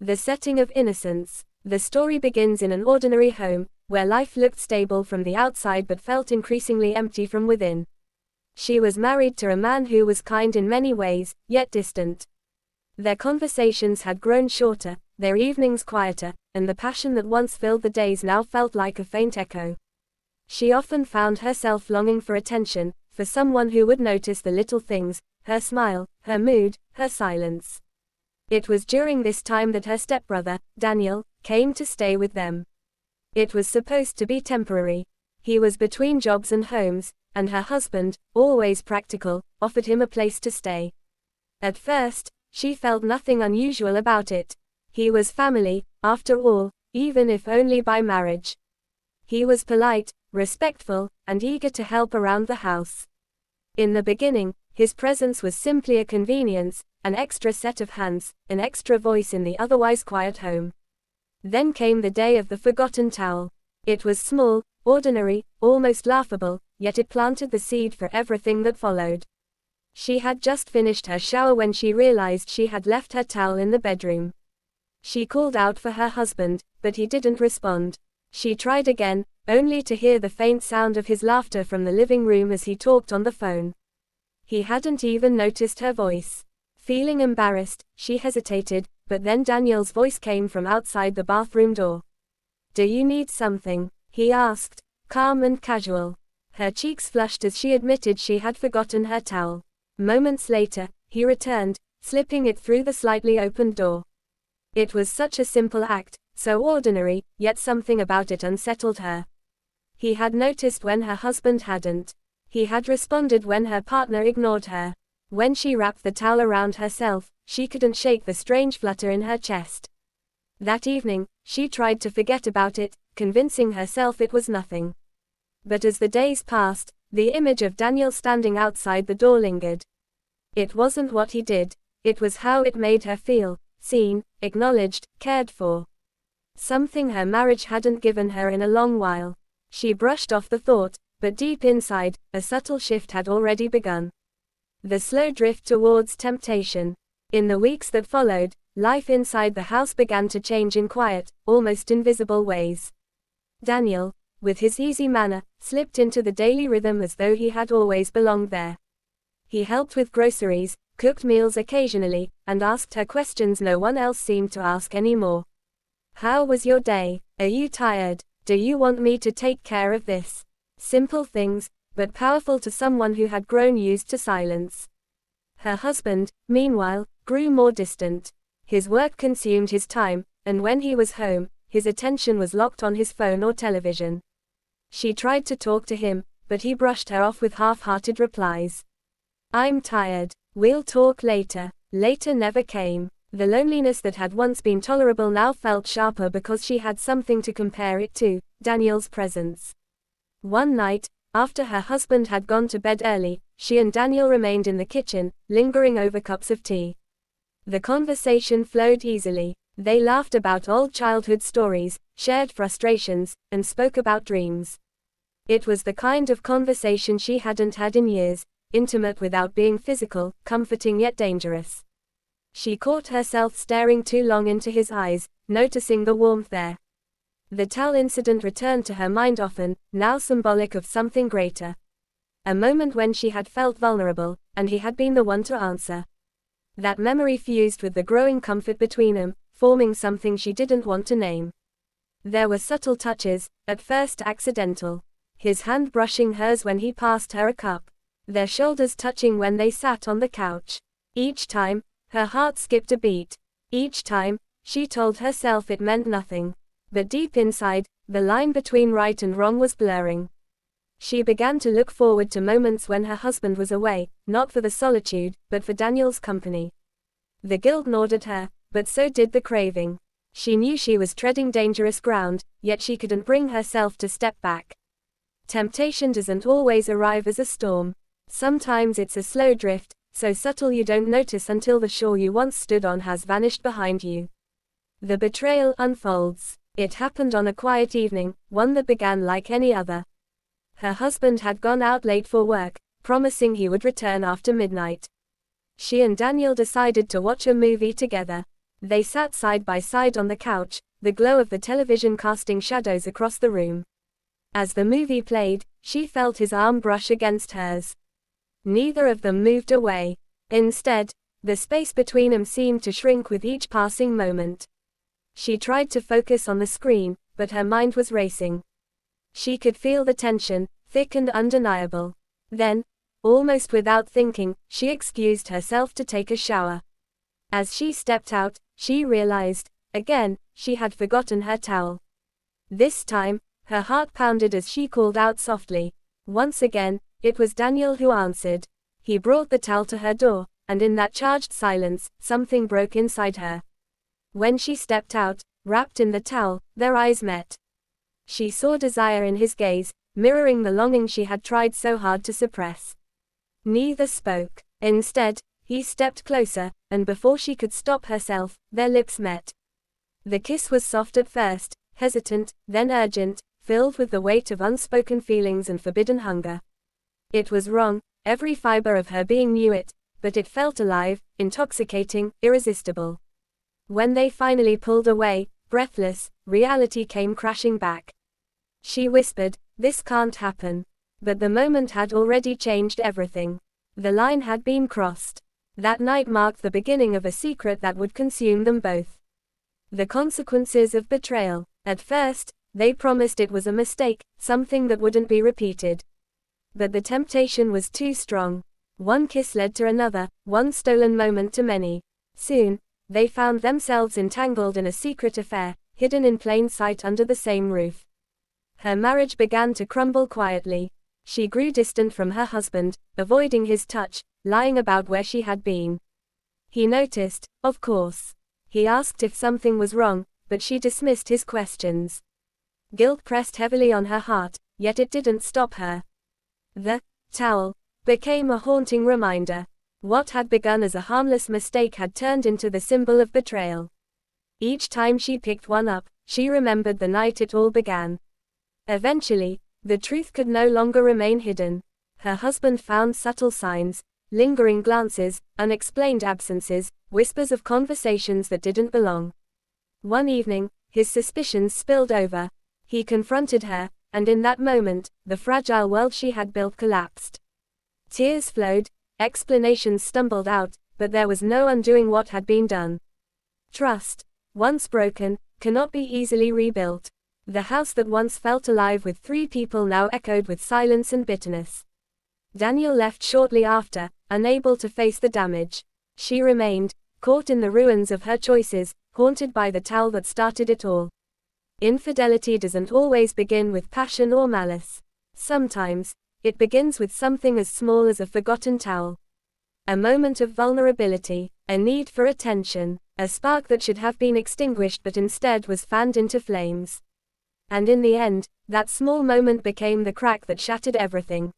The setting of innocence. The story begins in an ordinary home, where life looked stable from the outside but felt increasingly empty from within. She was married to a man who was kind in many ways, yet distant. Their conversations had grown shorter, their evenings quieter, and the passion that once filled the days now felt like a faint echo. She often found herself longing for attention, for someone who would notice the little things, her smile, her mood, her silence. It was during this time that her stepbrother, Daniel, came to stay with them. It was supposed to be temporary. He was between jobs and homes, and her husband, always practical, offered him a place to stay. At first, she felt nothing unusual about it. He was family, after all, even if only by marriage. He was polite, respectful, and eager to help around the house. In the beginning, his presence was simply a convenience, an extra set of hands, an extra voice in the otherwise quiet home. Then came the day of the forgotten towel. It was small, ordinary, almost laughable, yet it planted the seed for everything that followed. She had just finished her shower when she realized she had left her towel in the bedroom. She called out for her husband, but he didn't respond. She tried again, only to hear the faint sound of his laughter from the living room as he talked on the phone. He hadn't even noticed her voice. Feeling embarrassed, she hesitated, but then Daniel's voice came from outside the bathroom door. "Do you need something?" he asked, calm and casual. Her cheeks flushed as she admitted she had forgotten her towel. Moments later, he returned, slipping it through the slightly opened door. It was such a simple act, so ordinary, yet something about it unsettled her. He had noticed when her husband hadn't. He had responded when her partner ignored her. When she wrapped the towel around herself, she couldn't shake the strange flutter in her chest. That evening, she tried to forget about it, convincing herself it was nothing. But as the days passed, the image of Daniel standing outside the door lingered. It wasn't what he did, it was how it made her feel, seen, acknowledged, cared for. Something her marriage hadn't given her in a long while. She brushed off the thought, but deep inside, a subtle shift had already begun. The slow drift towards temptation. In the weeks that followed, life inside the house began to change in quiet, almost invisible ways. Daniel, with his easy manner, slipped into the daily rhythm as though he had always belonged there. He helped with groceries, cooked meals occasionally, and asked her questions no one else seemed to ask anymore. "How was your day? Are you tired? Do you want me to take care of this?" Simple things, but powerful to someone who had grown used to silence. Her husband, meanwhile, grew more distant. His work consumed his time, and when he was home, his attention was locked on his phone or television. She tried to talk to him, but he brushed her off with half-hearted replies. "I'm tired. We'll talk later." Later never came. The loneliness that had once been tolerable now felt sharper because she had something to compare it to, Daniel's presence. One night, after her husband had gone to bed early, she and Daniel remained in the kitchen, lingering over cups of tea. The conversation flowed easily. They laughed about old childhood stories, shared frustrations, and spoke about dreams. It was the kind of conversation she hadn't had in years, intimate without being physical, comforting yet dangerous. She caught herself staring too long into his eyes, noticing the warmth there. The towel incident returned to her mind often, now symbolic of something greater. A moment when she had felt vulnerable, and he had been the one to answer. That memory fused with the growing comfort between them, forming something she didn't want to name. There were subtle touches, at first accidental. His hand brushing hers when he passed her a cup. Their shoulders touching when they sat on the couch. Each time, her heart skipped a beat. Each time, she told herself it meant nothing. But deep inside, the line between right and wrong was blurring. She began to look forward to moments when her husband was away, not for the solitude, but for Daniel's company. The guilt gnawed at her, but so did the craving. She knew she was treading dangerous ground, yet she couldn't bring herself to step back. Temptation doesn't always arrive as a storm. Sometimes it's a slow drift, so subtle you don't notice until the shore you once stood on has vanished behind you. The betrayal unfolds. It happened on a quiet evening, one that began like any other. Her husband had gone out late for work, promising he would return after midnight. She and Daniel decided to watch a movie together. They sat side by side on the couch, the glow of the television casting shadows across the room. As the movie played, she felt his arm brush against hers. Neither of them moved away. Instead, the space between them seemed to shrink with each passing moment. She tried to focus on the screen, but her mind was racing. She could feel the tension, thick and undeniable. Then, almost without thinking, she excused herself to take a shower. As she stepped out, she realized, again, she had forgotten her towel. This time, her heart pounded as she called out softly. Once again, it was Daniel who answered. He brought the towel to her door, and in that charged silence, something broke inside her. When she stepped out, wrapped in the towel, their eyes met. She saw desire in his gaze, mirroring the longing she had tried so hard to suppress. Neither spoke. Instead, he stepped closer, and before she could stop herself, their lips met. The kiss was soft at first, hesitant, then urgent, filled with the weight of unspoken feelings and forbidden hunger. It was wrong, every fiber of her being knew it, but it felt alive, intoxicating, irresistible. When they finally pulled away, breathless, reality came crashing back. She whispered, "This can't happen." But the moment had already changed everything. The line had been crossed. That night marked the beginning of a secret that would consume them both. The consequences of betrayal. At first, they promised it was a mistake, something that wouldn't be repeated. But the temptation was too strong. One kiss led to another, one stolen moment to many. Soon, they found themselves entangled in a secret affair, hidden in plain sight under the same roof. Her marriage began to crumble quietly. She grew distant from her husband, avoiding his touch, lying about where she had been. He noticed, of course. He asked if something was wrong, but she dismissed his questions. Guilt pressed heavily on her heart, yet it didn't stop her. The towel became a haunting reminder. What had begun as a harmless mistake had turned into the symbol of betrayal. Each time she picked one up, she remembered the night it all began. Eventually, the truth could no longer remain hidden. Her husband found subtle signs, lingering glances, unexplained absences, whispers of conversations that didn't belong. One evening, his suspicions spilled over. He confronted her, and in that moment, the fragile world she had built collapsed. Tears flowed, explanations stumbled out, but there was no undoing what had been done. Trust, once broken, cannot be easily rebuilt. The house that once felt alive with 3 people now echoed with silence and bitterness. Daniel left shortly after, unable to face the damage. She remained, caught in the ruins of her choices, haunted by the towel that started it all. Infidelity doesn't always begin with passion or malice. Sometimes, it begins with something as small as a forgotten towel. A moment of vulnerability, a need for attention, a spark that should have been extinguished but instead was fanned into flames. And in the end, that small moment became the crack that shattered everything.